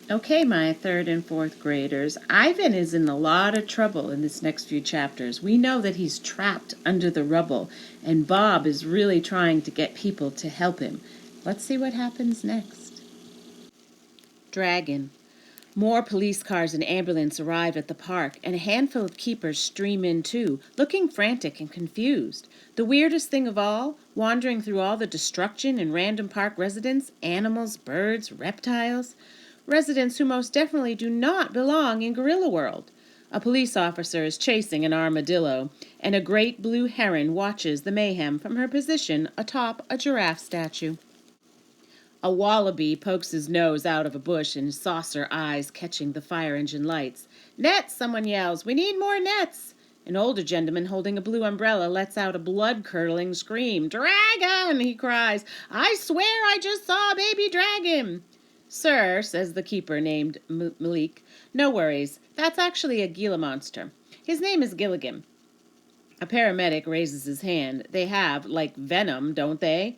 Okay, my third and fourth graders, Ivan is in a lot of trouble in this next few chapters. We know that he's trapped under the rubble, and Bob is really trying to get people to help him. Let's see what happens next. Dragon. More police cars and ambulance arrive at the park, and a handful of keepers stream in too, looking frantic and confused. The weirdest thing of all, wandering through all the destruction in Random Park residents, animals, birds, reptiles. Residents who most definitely do not belong in Gorilla World. A police officer is chasing an armadillo, and a great blue heron watches the mayhem from her position atop a giraffe statue. A wallaby pokes his nose out of a bush and his saucer eyes catching the fire engine lights. Nets, someone yells. We need more nets. An older gentleman holding a blue umbrella lets out a blood-curdling scream. Dragon, he cries. I swear I just saw a baby dragon. Sir, says the keeper named Malik, no worries. That's actually a Gila monster. His name is Gilligan. A paramedic raises his hand. They have, like, venom, don't they?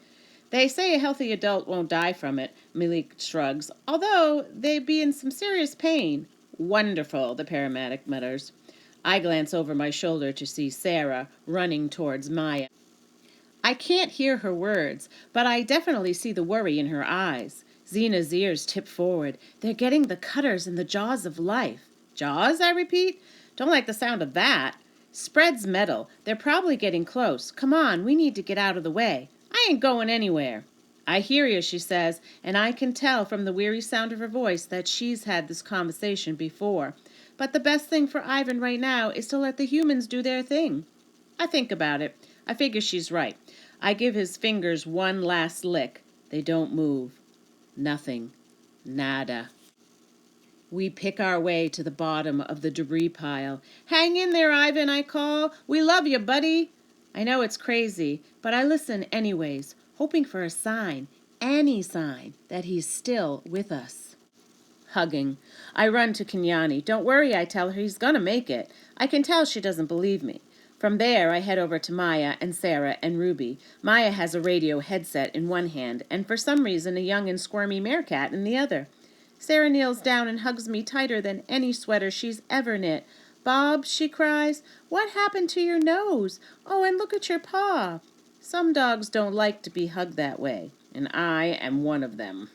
They say a healthy adult won't die from it, Malik shrugs, although they'd be in some serious pain. Wonderful, the paramedic mutters. I glance over my shoulder to see Sarah running towards Maya. I can't hear her words, but I definitely see the worry in her eyes. Zena's ears tip forward. They're getting the cutters in the jaws of life. Jaws, I repeat? Don't like the sound of that. Spread's metal. They're probably getting close. Come on, we need to get out of the way. I ain't going anywhere. I hear you, she says, and I can tell from the weary sound of her voice that she's had this conversation before. But the best thing for Ivan right now is to let the humans do their thing. I think about it. I figure she's right. I give his fingers one last lick. They don't move. Nothing. Nada. We pick our way to the bottom of the debris pile. Hang in there, Ivan, I call. We love you, buddy. I know it's crazy, but I listen anyways, hoping for a sign, any sign, that he's still with us. Hugging. I run to Kenyani. Don't worry, I tell her, he's gonna make it. I can tell she doesn't believe me. From there, I head over to Maya and Sarah and Ruby. Maya has a radio headset in one hand, and for some reason a young and squirmy meerkat in the other. Sarah kneels down and hugs me tighter than any sweater she's ever knit. Bob, she cries, what happened to your nose? Oh, and look at your paw. Some dogs don't like to be hugged that way, and I am one of them.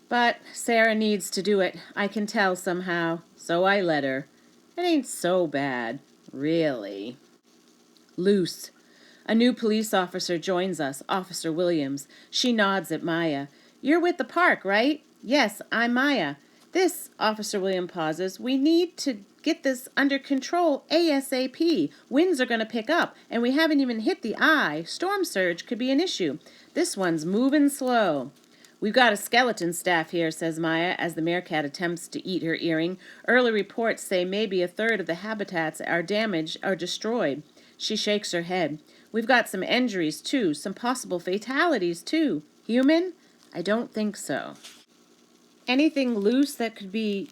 But Sarah needs to do it, I can tell somehow, so I let her. It ain't so bad, really. Loose. A new police officer joins us, Officer Williams. She nods at Maya. You're with the park, right? Yes, I'm Maya. This, Officer Williams pauses, we need to get this under control ASAP. Winds are going to pick up, and we haven't even hit the eye. Storm surge could be an issue. This one's moving slow. We've got a skeleton staff here, says Maya, as the meerkat attempts to eat her earring. Early reports say maybe a third of the habitats are damaged or destroyed. She shakes her head. We've got some injuries, too, some possible fatalities, too. Human? I don't think so. Anything loose that could be,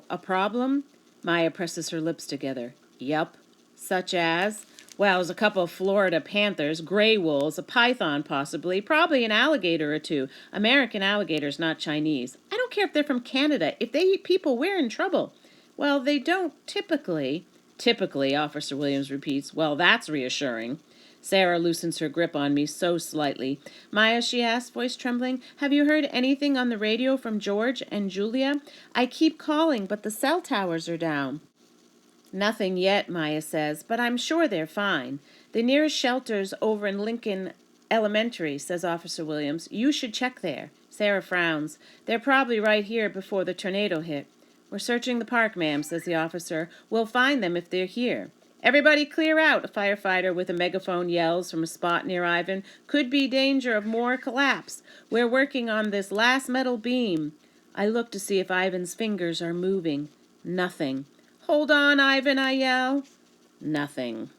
a problem? Maya presses her lips together. Yup. Such as? Well, there's a couple of Florida panthers, gray wolves, a python possibly, probably an alligator or two. American alligators, not Chinese. I don't care if they're from Canada. If they eat people, we're in trouble. Well, they don't typically. Typically, Officer Williams repeats. Well, that's reassuring. Sarah loosens her grip on me so slightly. Maya, she asks, voice trembling, have you heard anything on the radio from George and Julia? I keep calling, but the cell towers are down. Nothing yet, Maya says, but I'm sure they're fine. The nearest shelter's over in Lincoln Elementary, says Officer Williams. You should check there. Sarah frowns. They're probably right here before the tornado hit. We're searching the park, ma'am, says the officer. We'll find them if they're here. Everybody clear out, a firefighter with a megaphone yells from a spot near Ivan. Could be danger of more collapse. We're working on this last metal beam. I look to see if Ivan's fingers are moving. Nothing. Hold on, Ivan, I yell. Nothing.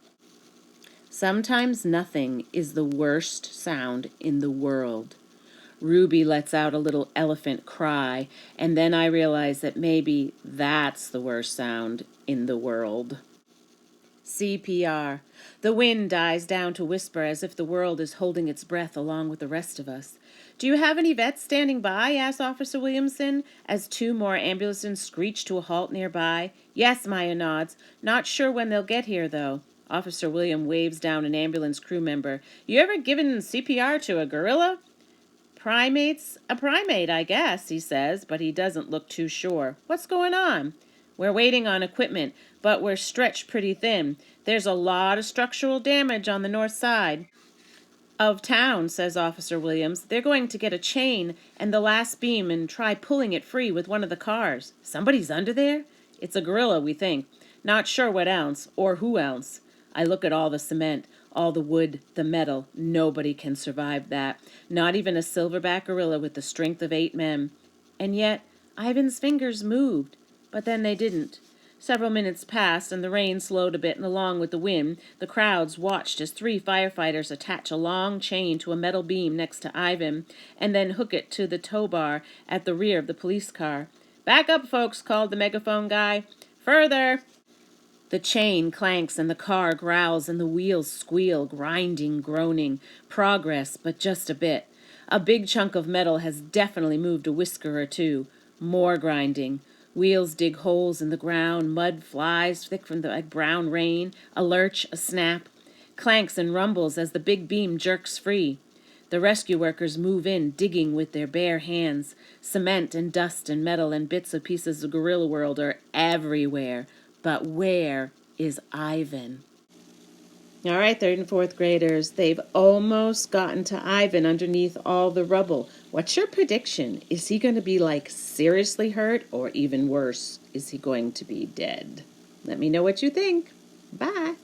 Sometimes nothing is the worst sound in the world. Ruby lets out a little elephant cry, and then I realize that maybe that's the worst sound in the world. CPR. The wind dies down to whisper as if the world is holding its breath along with the rest of us. Do you have any vets standing by? Asked Officer Williamson, as two more ambulances screeched to a halt nearby. Yes, Maya nods. Not sure when they'll get here, though. Officer William waves down an ambulance crew member. You ever given CPR to a gorilla? Primate's a primate, I guess, he says, but he doesn't look too sure. What's going on? We're waiting on equipment, but we're stretched pretty thin. There's a lot of structural damage on the north side of town, says Officer Williams. They're going to get a chain and the last beam and try pulling it free with one of the cars. Somebody's under there? It's a gorilla, we think. Not sure what ounce, or who else. I look at all the cement, all the wood, the metal. Nobody can survive that. Not even a silverback gorilla with the strength of 8 men. And yet, Ivan's fingers moved. But then they didn't. Several minutes passed, and the rain slowed a bit, and along with the wind, the crowds watched as 3 firefighters attach a long chain to a metal beam next to Ivan, and then hook it to the tow bar at the rear of the police car. Back up, folks, called the megaphone guy. Further! The chain clanks, and the car growls, and the wheels squeal, grinding, groaning. Progress, but just a bit. A big chunk of metal has definitely moved a whisker or two. More grinding. Wheels dig holes in the ground, mud flies thick from the brown rain, a lurch, a snap, clanks and rumbles as the big beam jerks free. The rescue workers move in, digging with their bare hands. Cement and dust and metal and bits of pieces of gorilla world are everywhere. But where is Ivan? All right, third and fourth graders, they've almost gotten to Ivan underneath all the rubble. What's your prediction? Is he going to be seriously hurt, or even worse, is he going to be dead? Let me know what you think. Bye.